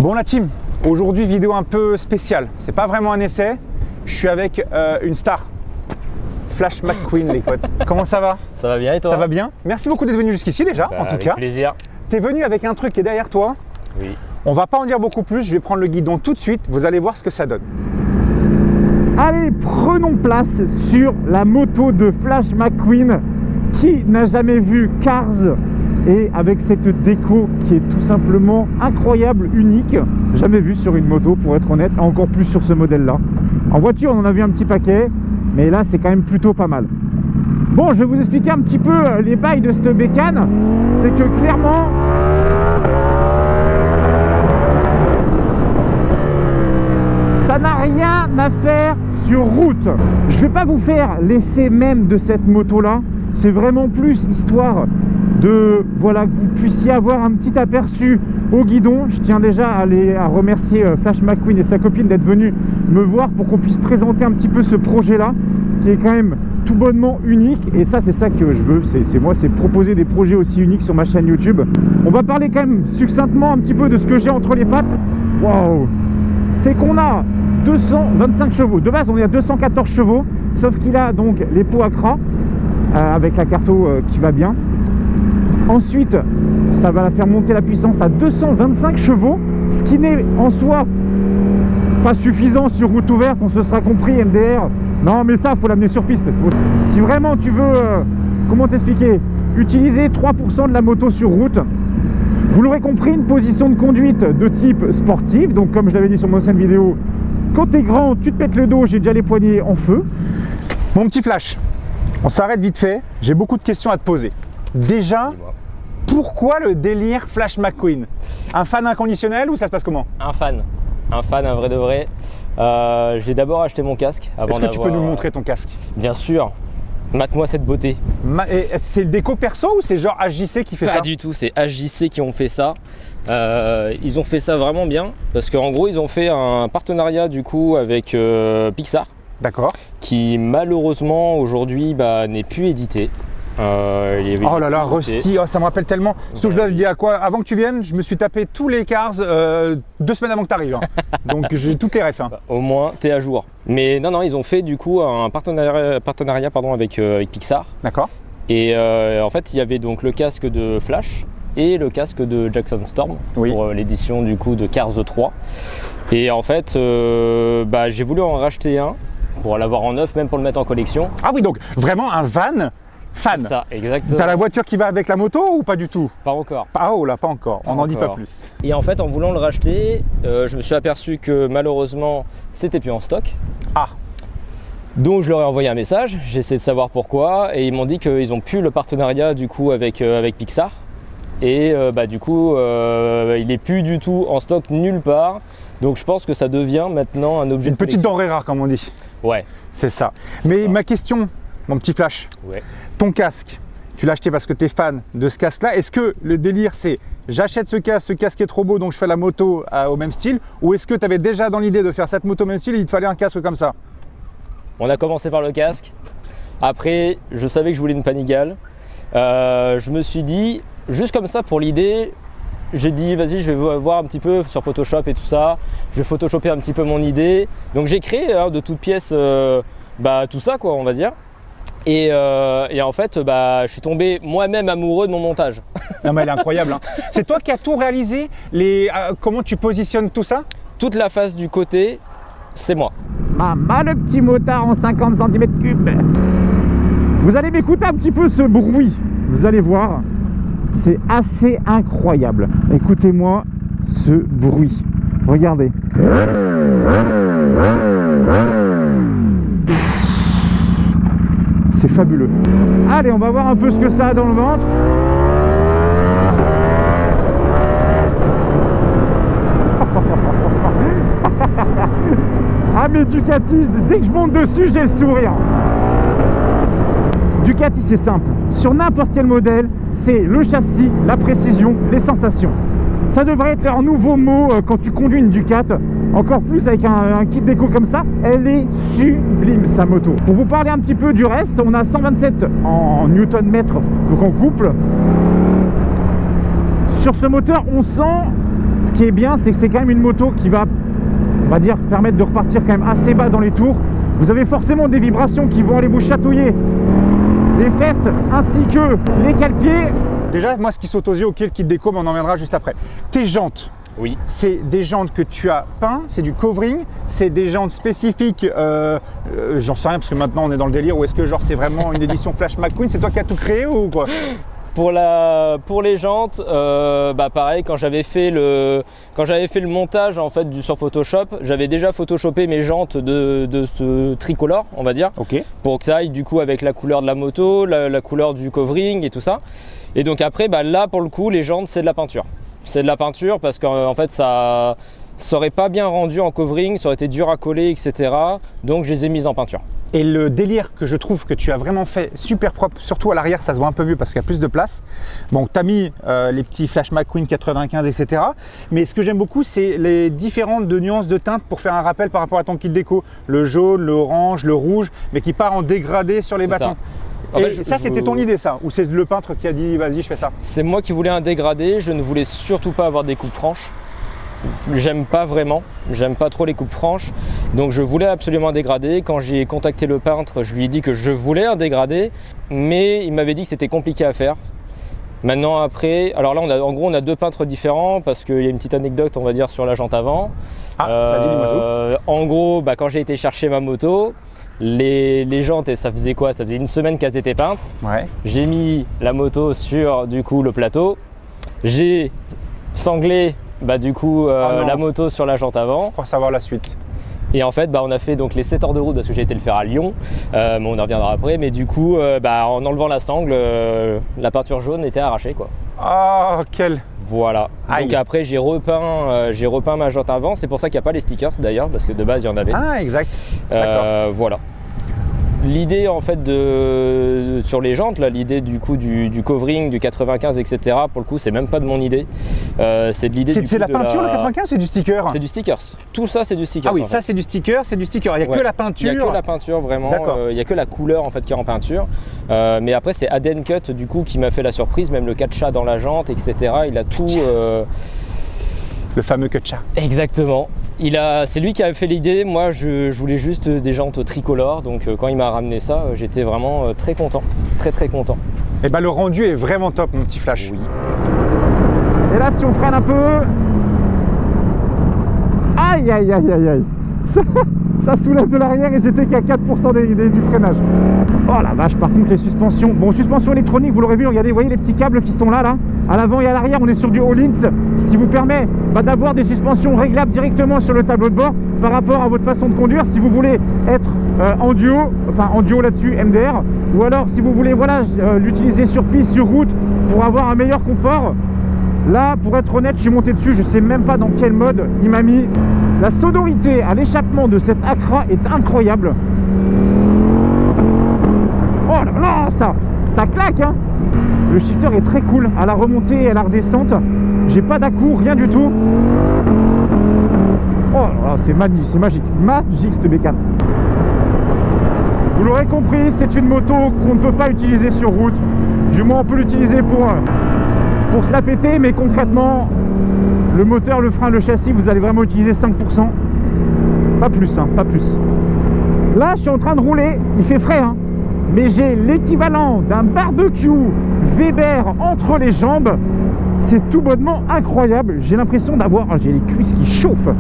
Bon la team, aujourd'hui vidéo un peu spéciale. C'est pas vraiment un essai, je suis avec une star. Flash McQueen les potes. Comment ça va? Ça va bien et toi? Ça va bien. Merci beaucoup d'être venu jusqu'ici déjà, en tout cas. Avec plaisir. T'es venu avec un truc qui est derrière toi. Oui. On va pas en dire beaucoup plus, je vais prendre le guidon tout de suite, vous allez voir ce que ça donne. Allez, prenons place sur la moto de Flash McQueen. Qui n'a jamais vu Cars? Et avec cette déco qui est tout simplement incroyable, unique, jamais vu sur une moto pour être honnête, encore plus sur ce modèle là. En voiture on en a vu un petit paquet, mais là c'est quand même plutôt pas mal. Bon, je vais vous expliquer un petit peu les bails de cette bécane. C'est que clairement ça n'a rien à faire sur route. Je vais pas vous faire l'essai même de cette moto là, c'est vraiment plus histoire de voilà que vous puissiez avoir un petit aperçu au guidon. Je tiens déjà à remercier Flash McQueen et sa copine d'être venus me voir pour qu'on puisse présenter un petit peu ce projet là qui est quand même tout bonnement unique, et ça c'est ça que je veux, c'est proposer des projets aussi uniques sur ma chaîne YouTube. On va parler quand même succinctement un petit peu de ce que j'ai entre les pattes. Waouh, c'est qu'on a 225 chevaux, de base on est à 214 chevaux, sauf qu'il a donc les pots à cras avec la carto qui va bien. Ensuite, ça va la faire monter la puissance à 225 chevaux, ce qui n'est en soi pas suffisant sur route ouverte, on se sera compris, MDR. Non, mais ça, il faut l'amener sur piste. Si vraiment tu veux, comment t'expliquer, utiliser 3% de la moto sur route, vous l'aurez compris, une position de conduite de type sportive. Donc, comme je l'avais dit sur mon ancienne vidéo, quand t'es grand, tu te pètes le dos, j'ai déjà les poignets en feu. Mon petit Flash, on s'arrête vite fait, j'ai beaucoup de questions à te poser. Déjà, pourquoi le délire Flash McQueen? Un fan inconditionnel ou ça se passe comment? Un fan, un vrai de vrai. J'ai d'abord acheté mon casque. Est-ce que tu peux nous montrer ton casque? Bien sûr. Mate-moi cette beauté. C'est déco perso ou c'est genre HJC qui fait ça? Pas du tout, c'est HJC qui ont fait ça. Ils ont fait ça vraiment bien parce qu'en gros ils ont fait un partenariat du coup avec Pixar. D'accord. Qui malheureusement aujourd'hui n'est plus édité. Oh là là, Rusty, oh, ça me rappelle tellement. Surtout, je l'avais dit à quoi? Avant que tu viennes, je me suis tapé tous les Cars 2 semaines avant que tu arrives. Hein. Donc j'ai toutes les refs. Hein. Au moins, tu es à jour. Mais non, ils ont fait du coup un partenariat avec Pixar. D'accord. Et en fait, il y avait donc le casque de Flash et le casque de Jackson Storm pour l'édition du coup de Cars 3. Et en fait, j'ai voulu en racheter un pour l'avoir en neuf, même pour le mettre en collection. Ah oui, donc vraiment un van fan. C'est ça, exactement. T'as la voiture qui va avec la moto ou pas du tout? Pas encore. Ah oh là, pas encore. On n'en dit pas plus. Et en fait, en voulant le racheter, je me suis aperçu que malheureusement, c'était plus en stock. Ah. Donc je leur ai envoyé un message, j'ai essayé de savoir pourquoi, et ils m'ont dit qu'ils ont plus le partenariat du coup avec Pixar. Et du coup, il est plus du tout en stock nulle part. Donc je pense que ça devient maintenant un objet de collection. Une petite denrée rare comme on dit. Ouais. C'est ça. Mais ça. Ma question, mon petit Flash. Ouais. Ton casque, tu l'as acheté parce que tu es fan de ce casque-là. Est-ce que le délire, c'est j'achète ce casque est trop beau, donc je fais la moto au même style? Ou est-ce que tu avais déjà dans l'idée de faire cette moto au même style et il te fallait un casque comme ça? On a commencé par le casque. Après, je savais que je voulais une Panigale. Je me suis dit, juste comme ça pour l'idée, j'ai dit vas-y, je vais voir un petit peu sur Photoshop et tout ça. Je vais photoshopper un petit peu mon idée. Donc j'ai créé de toutes pièces tout ça, quoi, on va dire. Et en fait, je suis tombé moi-même amoureux de mon montage. Non mais elle est incroyable. Hein. C'est toi qui as tout réalisé? Comment tu positionnes tout ça? Toute la face du côté, c'est moi. Maman, le petit motard en 50 cm3. Vous allez m'écouter un petit peu ce bruit. Vous allez voir, c'est assez incroyable. Écoutez-moi ce bruit. Regardez. C'est fabuleux. Allez, on va voir un peu ce que ça a dans le ventre. Ah mais Ducati, dès que je monte dessus, j'ai le sourire. Ducati, c'est simple. Sur n'importe quel modèle, c'est le châssis, la précision, les sensations. Ça devrait être leur nouveau mot quand tu conduis une Ducati. Encore plus avec un kit déco comme ça, elle est sublime sa moto. Pour vous parler un petit peu du reste, on a 127 en Nm, donc en couple. Sur ce moteur, on sent ce qui est bien, c'est que c'est quand même une moto qui va, on va dire, permettre de repartir quand même assez bas dans les tours. Vous avez forcément des vibrations qui vont aller vous chatouiller les fesses ainsi que les cale-pieds. Déjà, moi, ce qui saute aux yeux, ok, le kit déco, mais on en viendra juste après. Tes jantes. Oui. C'est des jantes que tu as peint, c'est du covering, c'est des jantes spécifiques, j'en sais rien parce que maintenant on est dans le délire, ou est-ce que genre c'est vraiment une édition Flash McQueen, c'est toi qui as tout créé ou quoi? Pour les jantes, pareil, quand j'avais fait le montage en fait sur Photoshop, j'avais déjà photoshopé mes jantes de ce tricolore, on va dire, Ok. pour que ça aille du coup avec la couleur de la moto, la couleur du covering et tout ça. Et donc après, là pour le coup, les jantes c'est de la peinture. C'est de la peinture parce qu'en fait ça aurait pas bien rendu en covering, ça aurait été dur à coller, etc. Donc je les ai mises en peinture. Et le délire que je trouve que tu as vraiment fait super propre, surtout à l'arrière, ça se voit un peu mieux parce qu'il y a plus de place. Bon, tu as mis les petits Flash McQueen 95, etc. Mais ce que j'aime beaucoup, c'est les différentes nuances de teintes pour faire un rappel par rapport à ton kit déco. Le jaune, l'orange, le rouge, mais qui part en dégradé sur les bâtons. En Et fait, ça, c'était ton idée, ça? Ou c'est le peintre qui a dit, vas-y, je fais ça? C'est moi qui voulais un dégradé, je ne voulais surtout pas avoir des coupes franches. J'aime pas vraiment, j'aime pas trop les coupes franches, donc je voulais absolument un dégradé. Quand j'ai contacté le peintre, je lui ai dit que je voulais un dégradé, mais il m'avait dit que c'était compliqué à faire. Maintenant après, alors là en gros on a deux peintres différents parce qu'il y a une petite anecdote on va dire sur la jante avant. Ah, ça dit, dis-moi tout. En gros, quand j'ai été chercher ma moto, les jantes, et ça faisait quoi? Ça faisait une semaine qu'elles étaient peintes. Ouais. J'ai mis la moto sur du coup le plateau, j'ai sanglé la moto sur la jante avant. Je crois savoir la suite. Et en fait, on a fait donc les 7 heures de route parce que j'ai été le faire à Lyon, mais on en reviendra après. Mais du coup, en enlevant la sangle, la peinture jaune était arrachée, quoi. Oh, quel... Voilà. Aïe. Donc après, j'ai repeint ma jante avant. C'est pour ça qu'il n'y a pas les stickers d'ailleurs, parce que de base, il y en avait. Ah, exact. D'accord. Voilà. L'idée en fait sur les jantes, l'idée du coup du covering, du 95, etc. Pour le coup, c'est même pas de mon idée. C'est de l'idée du coup C'est la peinture le 95 ou c'est du sticker? C'est du stickers. Tout ça, c'est du stickers. Ah oui, en ça fait. c'est du sticker, c'est du sticker. Il n'y a que la peinture. Il n'y a que la peinture vraiment. Il n'y a que la couleur en fait qui est en peinture. Mais après, c'est Aden Cut du coup qui m'a fait la surprise, même le catcha dans la jante, etc. Il a tout. Le fameux catcha. Exactement. C'est lui qui a fait l'idée. Moi, je voulais juste des jantes tricolores. Donc, quand il m'a ramené ça, j'étais vraiment très content. Très, très content. Et le rendu est vraiment top, mon petit Flash. Oui. Et là, si on freine un peu... Aïe, aïe, aïe, aïe, aïe. Ça soulève de l'arrière et j'étais qu'à 4% du freinage. Oh la vache, par contre les suspensions. Bon, suspension électronique, vous l'aurez vu, regardez, vous voyez les petits câbles qui sont là. À l'avant et à l'arrière, on est sur du Öhlins, ce qui vous permet d'avoir des suspensions réglables directement sur le tableau de bord par rapport à votre façon de conduire. Si vous voulez être en duo là-dessus, MDR, ou alors si vous voulez l'utiliser sur piste, sur route, pour avoir un meilleur confort. Là, pour être honnête, je suis monté dessus, je sais même pas dans quel mode il m'a mis. La sonorité à l'échappement de cette Acra est incroyable. Oh là là, ça claque, hein. Le shifter est très cool, à la remontée et à la redescente. J'ai pas d'à-coup, rien du tout. Oh là là, c'est magnifique, c'est magique. Magique cette bécane. Vous l'aurez compris, c'est une moto qu'on ne peut pas utiliser sur route. Du moins, on peut l'utiliser pour se la péter, mais concrètement, le moteur, le frein, le châssis, vous allez vraiment utiliser 5%. Pas plus, hein, pas plus. Là, je suis en train de rouler, il fait frais, hein. Mais j'ai l'équivalent d'un barbecue Weber entre les jambes. C'est tout bonnement incroyable. J'ai l'impression d'avoir... j'ai les cuisses qui chauffent.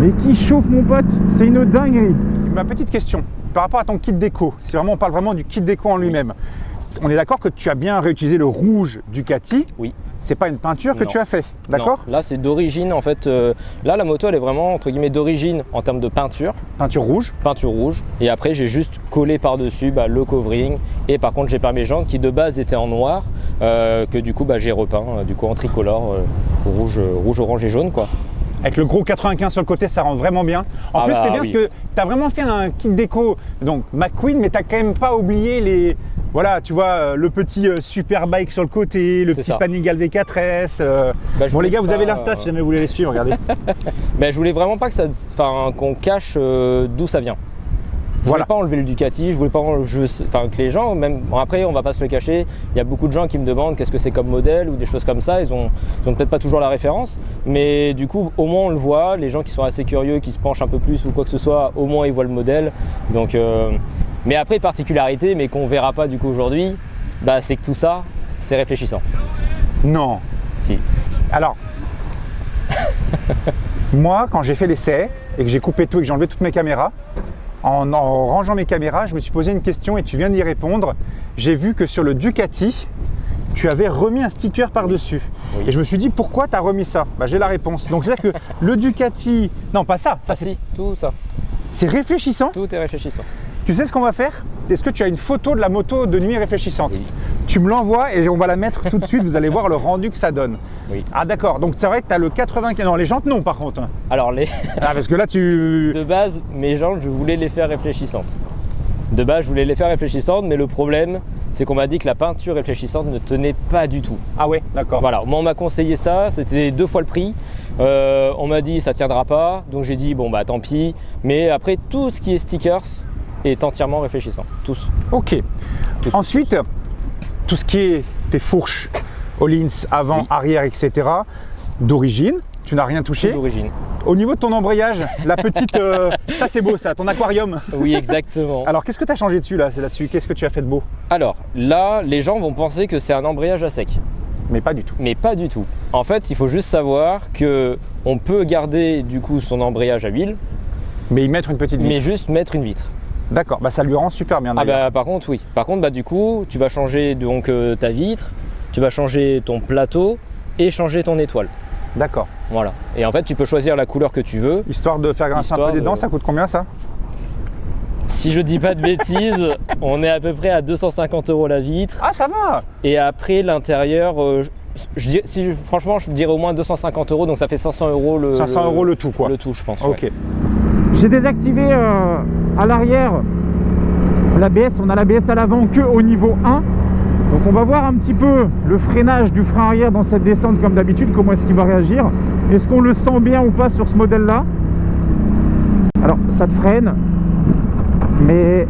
Mais qui chauffent, mon pote. C'est une dinguerie. Ma petite question, par rapport à ton kit déco, si vraiment on parle vraiment du kit déco en lui-même, on est d'accord que tu as bien réutilisé le rouge Ducati? Oui. C'est pas une peinture que Non. tu as fait, d'accord? Non. Là, c'est d'origine en fait. Là, la moto, elle est vraiment entre guillemets d'origine en termes de peinture. Peinture rouge. Peinture rouge. Et après, j'ai juste collé par-dessus le covering. Et par contre, j'ai peint mes jantes qui de base étaient en noir, que du coup, j'ai repeint du coup en tricolore, rouge, orange et jaune, quoi. Avec le gros 95 sur le côté, ça rend vraiment bien. En plus, c'est bien parce que tu as vraiment fait un kit déco, donc McQueen, mais tu n'as quand même pas oublié les... Voilà, tu vois, le petit Superbike sur le côté, le petit Panigale V4S. Bon, les gars, vous avez l'Insta si jamais vous voulez les suivre, regardez. Je voulais vraiment pas que qu'on cache d'où ça vient. Je voulais pas enlever le Ducati, je voulais pas enfin que les gens, même bon, après on va pas se le cacher, il y a beaucoup de gens qui me demandent qu'est-ce que c'est comme modèle ou des choses comme ça, ils ont peut-être pas toujours la référence, mais du coup au moins on le voit, les gens qui sont assez curieux, qui se penchent un peu plus ou quoi que ce soit, au moins ils voient le modèle. Donc, mais après particularité, mais qu'on verra pas du coup aujourd'hui, bah, c'est que tout ça, c'est réfléchissant. Non. Si. Alors, moi quand j'ai fait l'essai et que j'ai coupé tout et que j'ai enlevé toutes mes caméras, en rangeant mes caméras, je me suis posé une question et tu viens d'y répondre. J'ai vu que sur le Ducati, tu avais remis un sticker par-dessus. Oui. Et je me suis dit, pourquoi tu as remis ça? Bah, j'ai la réponse. Donc, c'est-à-dire que le Ducati… Non, pas ça. Ça, Si, tout ça. c'est réfléchissant. Tout est réfléchissant. Tu sais ce qu'on va faire? Est-ce que tu as une photo de la moto de nuit réfléchissante? Oui. Tu me l'envoies et on va la mettre tout de suite. Vous allez voir le rendu que ça donne. Oui. Ah, d'accord. Donc, c'est vrai que tu as le 95… Non, les jantes, non, par contre. Alors Ah, parce que là, tu… de base, mes jantes, je voulais les faire réfléchissantes. De base, je voulais les faire réfléchissantes, mais le problème, c'est qu'on m'a dit que la peinture réfléchissante ne tenait pas du tout. Ah ouais, d'accord. Voilà, moi on m'a conseillé ça, c'était 2 fois le prix. On m'a dit ça tiendra pas, donc j'ai dit bon bah tant pis. Mais après, tout ce qui est stickers est entièrement réfléchissant, tous. Ok. Ensuite, tout ce qui est tes fourches, Öhlins, avant, Oui. arrière, etc., d'origine, tu n'as rien touché. Tout d'origine. Au niveau de ton embrayage, la petite… ça c'est beau ça, ton aquarium. Oui, exactement. Alors qu'est-ce que tu as changé dessus là? C'est là-dessus, qu'est-ce que tu as fait de beau? Alors là, les gens vont penser que c'est un embrayage à sec. Mais pas du tout. Mais pas du tout. En fait, il faut juste savoir que on peut garder du coup son embrayage à huile, Mais y mettre une petite vitre. mais juste mettre une vitre. D'accord, bah ça lui rend super bien Ah d'ailleurs. bah par contre oui. Par contre bah du coup tu vas changer donc ta vitre, tu vas changer ton plateau et changer ton étoile. D'accord. Voilà. Et en fait tu peux choisir la couleur que tu veux. Histoire de faire grincer un Histoire peu des dents, de- ça coûte combien ça? Si je dis pas de bêtises, on est à peu près à 250 € la vitre. Ah ça va. Et après l'intérieur, franchement je dirais au moins 250 €, donc ça fait 500 € 500 € le tout quoi. Le tout je pense. Ok. ouais. J'ai désactivé à l'arrière l'ABS, on a l'ABS à l'avant que au niveau 1. Donc on va voir un petit peu le freinage du frein arrière dans cette descente comme d'habitude, comment est-ce qu'il va réagir. Est-ce qu'on le sent bien ou pas sur ce modèle là? Alors ça te freine, mais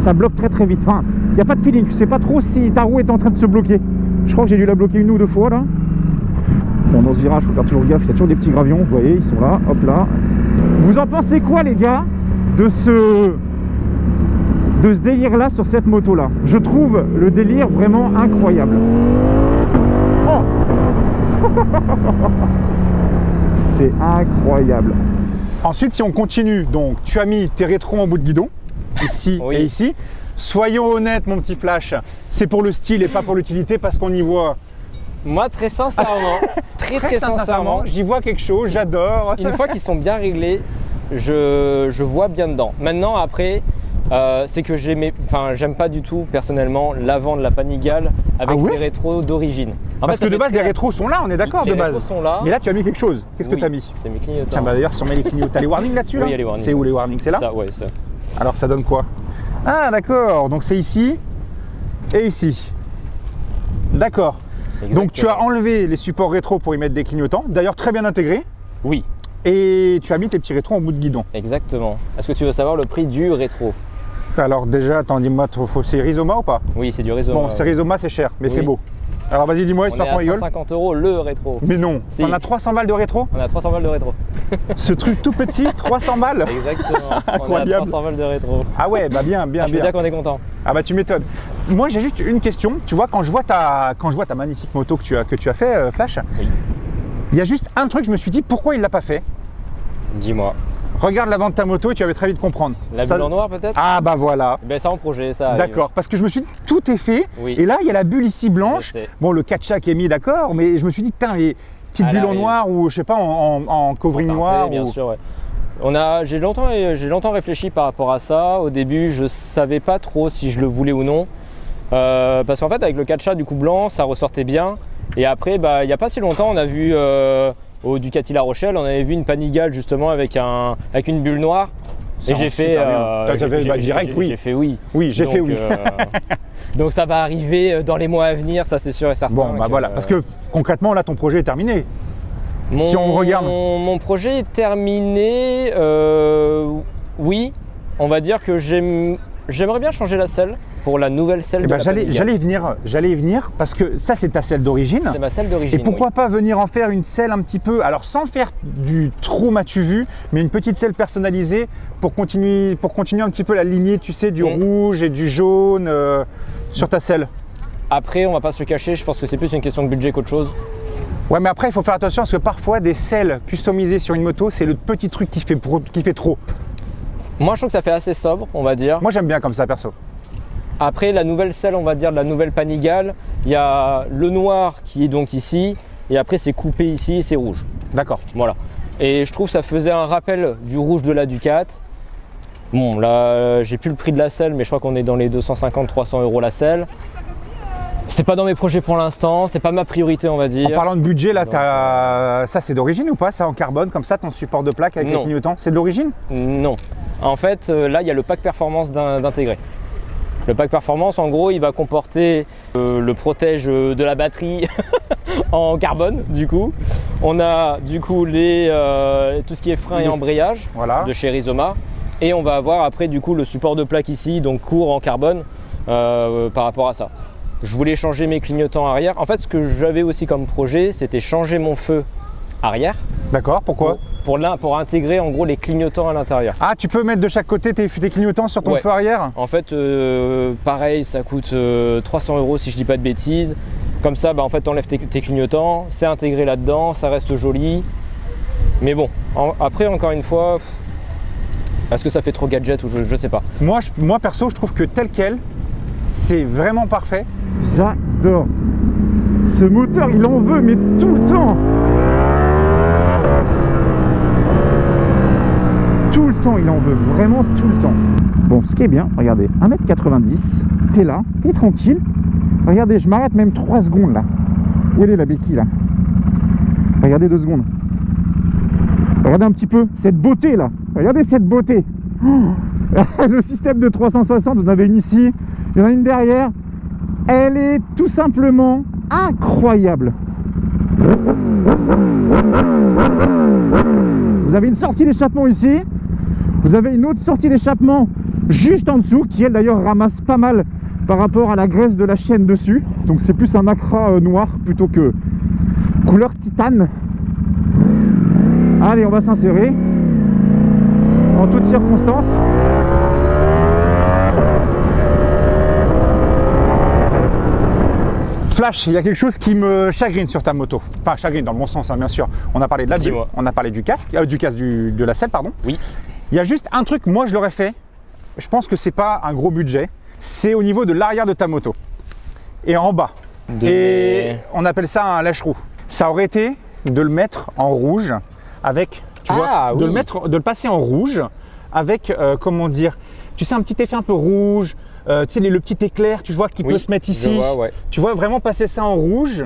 ça bloque très très vite. Enfin, il n'y a pas de feeling, tu sais pas trop si ta roue est en train de se bloquer. Je crois que j'ai dû la bloquer 1 ou 2 fois là. Bon, dans ce virage, il faut faire toujours gaffe, il y a toujours des petits gravions, vous voyez, ils sont là, hop là. Vous en pensez quoi les gars de ce délire là sur cette moto là? Je trouve le délire vraiment incroyable. Oh c'est incroyable. Ensuite, si on continue, donc tu as mis tes rétros en bout de guidon, ici Oui. et ici. Soyons honnêtes, mon petit Flash, c'est pour le style et pas pour l'utilité parce qu'on y voit Moi très sincèrement, très sincèrement, j'y vois quelque chose, j'adore. une fois qu'ils sont bien réglés, je vois bien dedans. Maintenant après, c'est que j'aime pas du tout personnellement l'avant de la Panigale avec Ah ouais ses rétros d'origine. En Parce fait, que de ça fait base, les très- rétros sont là, on est d'accord les de base. rétros sont là. Mais là, tu as mis quelque chose. Qu'est-ce que Oui, tu as mis? C'est mes clignotants. Tiens, bah d'ailleurs, si on met les clignotants, t'as les warnings là-dessus là? Oui, il y a les warnings. C'est où les warnings? C'est là? Ça, ouais, ça. Alors, ça donne quoi? Ah, d'accord. Donc, c'est ici et ici. D'accord. Donc, tu as Exactement. enlevé les supports rétro pour y mettre des clignotants. D'ailleurs, très bien intégrés. Oui, Et tu as mis tes petits rétros en bout de guidon. exactement. Est-ce que tu veux savoir le prix du rétro? Alors, déjà, attends, dis-moi, c'est Rizoma ou pas? Oui, c'est du réseau. Bon, c'est Rizoma, c'est cher, mais oui. c'est beau. Alors, vas-y, dis-moi, On histoire est qu'on à rigole. 150 € le rétro. Mais non, Si. t'en as 300 balles de rétro? On a 300 balles de rétro. Ce truc tout petit, 300 balles? Exactement. On a Incroyable. 300 balles de rétro. Ah ouais, bah bien, bien, Je veux bien. dire qu'on est content. Ah bah tu m'étonnes. Moi j'ai juste une question. Tu vois, quand je vois ta magnifique moto que tu as fait, Flash, Oui. il y a juste un truc, je me suis dit pourquoi il l'a pas fait. Dis-moi. Regarde l'avant de ta moto et tu vas très vite comprendre. La Ça- bulle en noir peut-être? Ah bah voilà. Ben ça en projet, ça arrive. D'accord, parce que je me suis dit tout est fait. Oui. Et là il y a la bulle ici blanche. Je sais. Bon, le catcha qui est mis, d'accord, mais je me suis dit putain, les petites Elle bulles en arrive. noir ou je sais pas en covering Teinté, noir. bien ou- sûr, ouais. J'ai longtemps réfléchi par rapport à ça. Au début, je savais pas trop si je le voulais ou non. Parce qu'en fait, avec le catcha du coup blanc, ça ressortait bien. Et après, bah, il n'y a pas si longtemps, on a vu au Ducati La Rochelle, on avait vu une Panigale justement avec une bulle noire. Ça Et j'ai rend fait. super bien. T'as fait, bah, direct, oui. J'ai fait oui. Oui, j'ai fait Donc, oui. Donc ça va arriver dans les mois à venir, ça c'est sûr et certain. Bon, bah que- voilà, parce que concrètement là ton projet est terminé. Si on regarde. Mon projet est terminé, oui, on va dire que j'aimerais bien changer la selle pour la nouvelle selle Eh de ben, la Panigale. j'allais y venir parce que ça c'est ta selle d'origine. C'est ma selle Et d'origine. pourquoi oui. pas venir en faire une selle un petit peu, alors sans faire du trop m'as-tu vu, mais une petite selle personnalisée pour continuer un petit peu la lignée, tu sais, du rouge et du jaune sur ta selle. Après, on va pas se le cacher, je pense que c'est plus une question de budget qu'autre chose. Ouais, mais après il faut faire attention parce que parfois des selles customisées sur une moto, c'est le petit truc qui fait trop. Moi, je trouve que ça fait assez sobre, on va dire. Moi j'aime bien comme ça perso. Après, la nouvelle selle, on va dire, de la nouvelle Panigale, il y a le noir qui est donc ici, et après c'est coupé ici et c'est rouge. D'accord. Voilà. Et je trouve que ça faisait un rappel du rouge de la Ducat. Bon, là, j'ai plus le prix de la selle, mais je crois qu'on est dans les 250-300 € la selle. C'est pas dans mes projets pour l'instant, c'est pas ma priorité, on va dire. En parlant de budget, là, ça c'est d'origine ou pas? Ça en carbone comme ça, ton support de plaque avec les clignotants, c'est de l'origine? Non. En fait, là, il y a le pack performance d'intégrer. Le pack performance, en gros, il va comporter le protège de la batterie en carbone, du coup. On a, du coup, tout ce qui est frein et embrayage de chez Rizoma. Et on va avoir après, du coup, le support de plaque ici, donc court en carbone par rapport à ça. Je voulais changer mes clignotants arrière. En fait, ce que j'avais aussi comme projet, c'était changer mon feu arrière. D'accord, pourquoi? Pour intégrer en gros les clignotants à l'intérieur. Ah, tu peux mettre de chaque côté tes clignotants sur ton feu arrière? En fait, pareil, ça coûte 300 € si je dis pas de bêtises. Comme ça, bah, en fait, tu enlèves tes clignotants, c'est intégré là-dedans, ça reste joli. Mais bon, après, encore une fois, est-ce que ça fait trop gadget ou je sais pas. Moi, perso, je trouve que tel quel, c'est vraiment parfait. J'adore. Ce moteur, il en veut, mais tout le temps. Tout le temps, il en veut, vraiment tout le temps. Bon, ce qui est bien, regardez, 1m90, t'es là, t'es tranquille. Regardez, je m'arrête même 3 secondes là. Où elle est la béquille là? Regardez 2 secondes. Regardez un petit peu cette beauté là. Regardez cette beauté. Oh, le système de 360, vous en avez une ici, il y en a une derrière. Elle est tout simplement incroyable. Vous avez une sortie d'échappement ici. Vous avez une autre sortie d'échappement juste en dessous, qui elle d'ailleurs ramasse pas mal par rapport à la graisse de la chaîne dessus. Donc c'est plus un acra noir plutôt que couleur titane. Allez, on va s'insérer en toutes circonstances. Flash, il y a quelque chose qui me chagrine sur ta moto. Enfin, chagrine dans le bon sens, hein, bien sûr. On a parlé de la bulle, on a parlé du casque, de la selle, pardon. Oui. Il y a juste un truc, moi je l'aurais fait. Je pense que c'est pas un gros budget. C'est au niveau de l'arrière de ta moto et en bas. Et on appelle ça un lèche-roue. Ça aurait été de le mettre en rouge avec, tu vois, de le passer en rouge avec, comment dire, tu sais, un petit effet un peu rouge. Tu sais, le petit éclair, tu vois, qui peut se mettre ici. Tu vois, vraiment passer ça en rouge.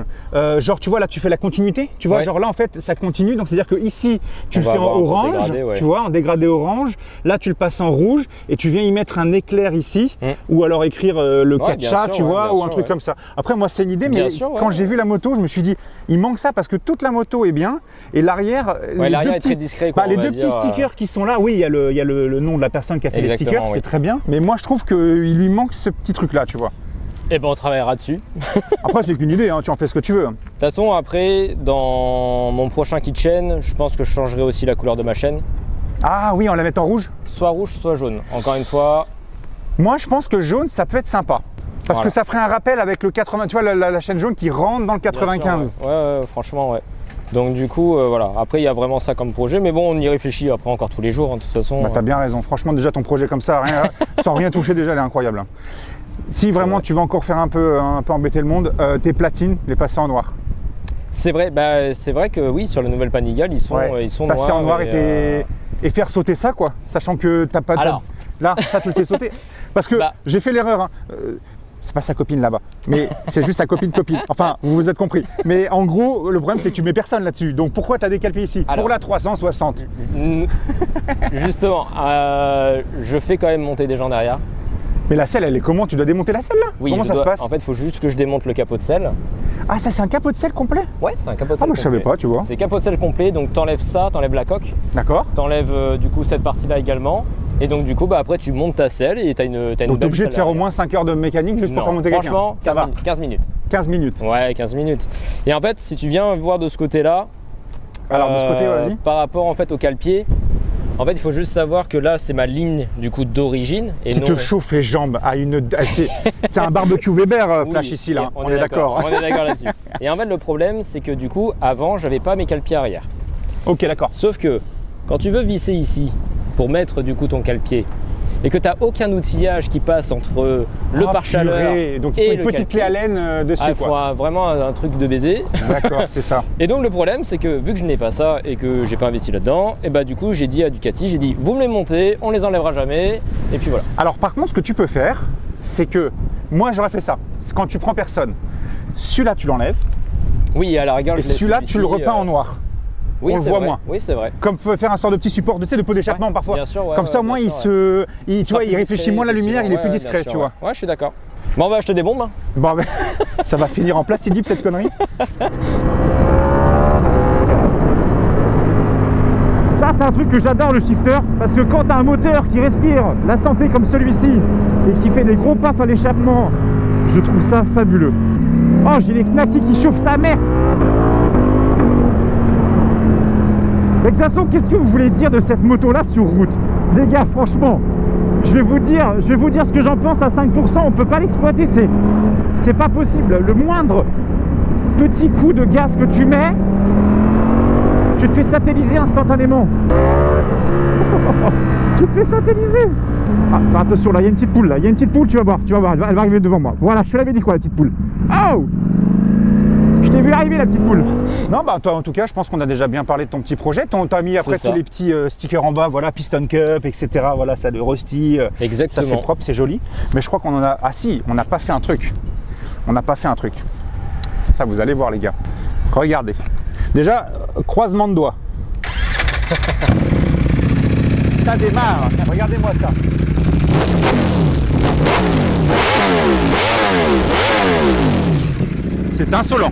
Genre, tu vois, là, tu fais la continuité. Tu vois, genre là, en fait, ça continue. Donc, c'est-à-dire que ici, tu le fais en orange. Tu vois, en dégradé orange. Là, tu le passes en rouge et tu viens y mettre un éclair ici. Ou alors écrire le 4 tu vois, ou un truc comme ça. Après, moi, c'est une idée, mais quand j'ai vu la moto, je me suis dit, il manque ça parce que toute la moto est bien. Et l'arrière. L'arrière est très discret. Les deux petits stickers qui sont là, oui, il y a le nom de la personne qui a fait les stickers, c'est très bien. Mais moi, je trouve qu'il lui manque ce petit truc là, tu vois. Et ben on travaillera dessus. Après c'est qu'une idée, hein, tu en fais ce que tu veux. De toute façon après dans mon prochain kitchen, je pense que je changerai aussi la couleur de ma chaîne. Ah oui, on la met en rouge? Soit rouge, soit jaune. Encore une fois. Moi je pense que jaune ça peut être sympa. Parce que ça ferait un rappel avec le 80, tu vois la chaîne jaune qui rentre dans le 95. Sûr, ouais, franchement ouais. Donc du coup voilà, après il y a vraiment ça comme projet, mais bon on y réfléchit après encore tous les jours, hein, de toute façon. Bah, t'as bien raison, franchement déjà ton projet comme ça, sans rien toucher déjà, il est incroyable. Si vraiment tu veux encore faire un peu embêter le monde, tes platines, les passer en noir. C'est vrai, c'est vrai que oui, sur la nouvelle Panigale, ils sont noirs. Passer en noir et faire sauter ça quoi, sachant que t'as pas de... Alors, là, ça tu le fais sauter. Parce que j'ai fait l'erreur, hein. C'est pas sa copine là-bas, mais c'est juste sa copine. Enfin, vous vous êtes compris. Mais en gros, le problème c'est que tu mets personne là-dessus. Donc pourquoi tu as décalqué ici? Alors, pour la 360. Justement, je fais quand même monter des gens derrière. Mais la selle, elle est comment? Tu dois démonter la selle là? Oui, comment ça se passe? En fait, il faut juste que je démonte le capot de selle. Ah, ça c'est un capot de selle complet? Ouais, c'est un capot de selle. Ah, moi je savais pas, tu vois. C'est capot de selle complet, donc t'enlèves ça, t'enlèves la coque. D'accord. T'enlèves du coup cette partie-là également. Et donc du coup, bah, après tu montes ta selle et tu as une Donc belle t'es obligé de selle faire au arrière. moins 5 heures de mécanique juste pour faire monter quelqu'un. Franchement, Ça va. 15 minutes. 15 minutes. Ouais, 15 minutes. Et en fait, si tu viens voir de ce côté-là, Alors de ce côté, vas-y. par rapport en fait au cale-pied, en fait, il faut juste savoir que là, c'est ma ligne du coup d'origine et Qui non. te chauffe les jambes à une. C'est un barbecue Weber, Oui, Flash ici là. et On est d'accord. On est d'accord là-dessus. Et en fait, le problème, c'est que du coup, avant, j'avais pas mes cale-pieds arrière. Ok, d'accord. Sauf que quand tu veux visser ici pour mettre du coup ton cale-pied et que tu n'as aucun outillage qui passe entre le Ah, pare-chaleur purée. Donc il faut et une le petite clé cale-pied, à laine dessus il faut quoi. vraiment un truc de baiser. D'accord, c'est ça. Et donc le problème, c'est que vu que je n'ai pas ça et que j'ai pas investi là-dedans, et bah du coup j'ai dit à Ducati, j'ai dit vous me les montez, on les enlèvera jamais, et puis voilà. Alors par contre, ce que tu peux faire, c'est que moi j'aurais fait ça. C'est quand tu prends personne, celui-là tu l'enlèves Oui, à la rigueur, et je laisse celui-là tu le celui-ci, repeins en noir. oui, on le c'est voit vrai. moins. Oui, c'est vrai. Comme tu peux faire un sort de petit support, tu sais, de pot d'échappement Ouais, parfois. bien sûr, ouais, Comme ça au ouais, moins bien il sûr, se, il, tu sera vois, il plus réfléchit discret, moins la lumière, il est plus effectivement. discret, Ouais, bien tu vois. sûr, ouais, je suis d'accord. Bon, on va acheter des bombes. Hein. Bon, ben, ça va finir en plastidip cette connerie. Ça, c'est un truc que j'adore, le shifter, parce que quand tu as un moteur qui respire la santé comme celui-ci et qui fait des gros pafs à l'échappement, je trouve ça fabuleux. Oh, j'ai les knackis qui chauffent sa mère. Mais de toute façon, qu'est-ce que vous voulez dire de cette moto-là sur route? Les gars, franchement, je vais vous dire ce que j'en pense à 5%, on peut pas l'exploiter, c'est pas possible. Le moindre petit coup de gaz que tu mets, tu te fais satelliser instantanément. Tu te fais satelliser. Ah, fais attention, là, il y a une petite poule, là. Il y a une petite poule, tu vas voir, elle va arriver devant moi. Voilà, je te l'avais dit quoi, la petite poule. Oh! Je t'ai vu arriver, la petite poule. Non, bah toi en tout cas, je pense qu'on a déjà bien parlé de ton petit projet. T'as mis après C'est ça. tous les petits stickers en bas, voilà, Piston Cup, etc. Voilà, ça le Rusty. Ça Exactement. c'est propre, c'est joli. Mais je crois qu'on en a. Ah si, on n'a pas fait un truc. On n'a pas fait un truc. Ça, vous allez voir, les gars. Regardez. Déjà, croisement de doigts. Ça démarre. Regardez-moi ça. C'est insolent.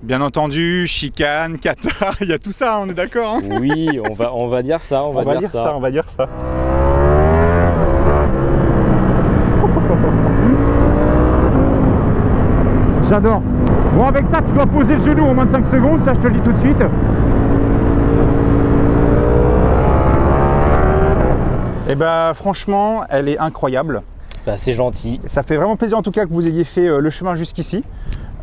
Bien entendu, chicane, kata, il y a tout ça, on est d'accord hein. Oui, on va dire ça, on va dire ça. On va dire ça. J'adore. Bon, avec ça, tu dois poser le genou en moins de 5 secondes, ça je te le dis tout de suite. Et bah franchement, elle est incroyable. Bah, c'est gentil. Ça fait vraiment plaisir en tout cas que vous ayez fait le chemin jusqu'ici.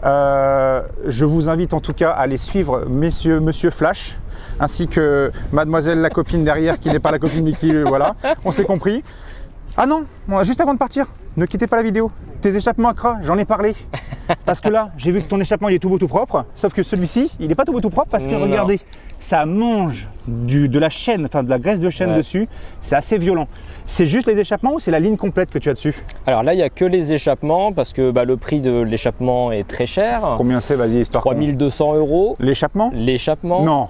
Je vous invite en tout cas à aller suivre Monsieur Flash, ainsi que mademoiselle la copine derrière qui n'est pas la copine mais qui, voilà, on s'est compris. Ah non, juste avant de partir, ne quittez pas la vidéo. Tes échappements à cras, j'en ai parlé. Parce que là, j'ai vu que ton échappement il est tout beau tout propre, sauf que celui-ci, il n'est pas tout beau tout propre parce que Non. regardez, ça mange de la chaîne, enfin de la graisse de chêne Ouais. dessus, c'est assez violent. C'est juste les échappements ou c'est la ligne complète que tu as dessus? Alors là, il n'y a que les échappements parce que bah, le prix de l'échappement est très cher. Combien c'est, vas-y, histoire 3200 €. L'échappement? L'échappement. Non.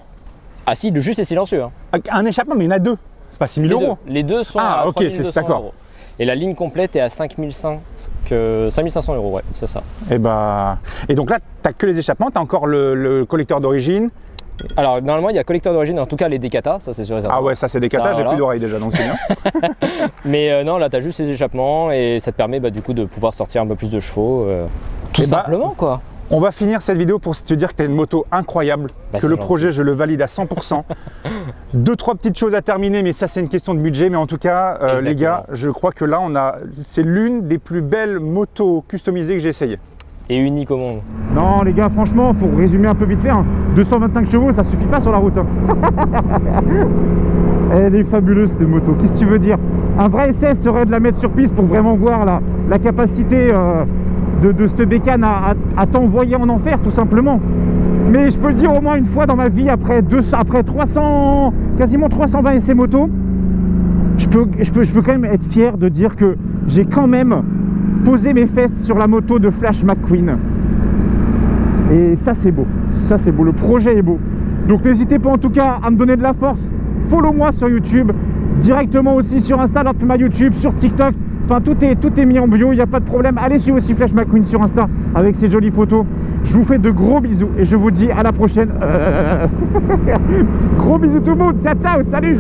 Ah si, juste les silencieux. Hein. Un échappement, mais il y en a deux. C'est pas 6 000 Les euros. deux. Les deux sont Ah, à ok, 3200 c'est d'accord. €. Et la ligne complète est à 5500 €, ouais, c'est ça. Et donc là, tu n'as que les échappements, tu as encore le collecteur d'origine. Alors normalement, il y a collecteur d'origine, en tout cas les Decata, ça c'est sûr et certain. Ah ouais, ça c'est des katas, Ça, j'ai voilà. plus d'oreilles déjà, donc c'est bien. Mais non, là tu as juste les échappements et ça te permet bah, du coup de pouvoir sortir un peu plus de chevaux. Tout Et bah, simplement quoi. On va finir cette vidéo pour te dire que tu as une moto incroyable, Bah, que c'est le gentil. projet, je le valide à 100%. 2-3 petites choses à terminer, mais ça c'est une question de budget. Mais en tout cas, les Exactement. gars, je crois que là, c'est l'une des plus belles motos customisées que j'ai essayées. Et unique au monde. Non, les gars, franchement, pour résumer un peu vite fait, hein, 225 chevaux, ça suffit pas sur la route. Hein. Elle est fabuleuse, cette moto. Qu'est-ce que tu veux dire? Un vrai essai serait de la mettre sur piste pour vraiment voir la capacité de cette bécane à t'envoyer en enfer, tout simplement. Mais je peux le dire au moins une fois dans ma vie, après 300, quasiment 320 essais moto, je peux quand même être fier de dire que j'ai quand même posé mes fesses sur la moto de Flash McQueen. Et ça c'est beau, le projet est beau. Donc n'hésitez pas en tout cas à me donner de la force. Follow-moi sur YouTube, directement aussi sur Insta, lors de ma YouTube, sur TikTok. Enfin tout est mis en bio, il n'y a pas de problème. Allez suivre aussi Flash McQueen sur Insta avec ses jolies photos. Je vous fais de gros bisous et je vous dis à la prochaine. Gros bisous tout le monde, ciao ciao, salut.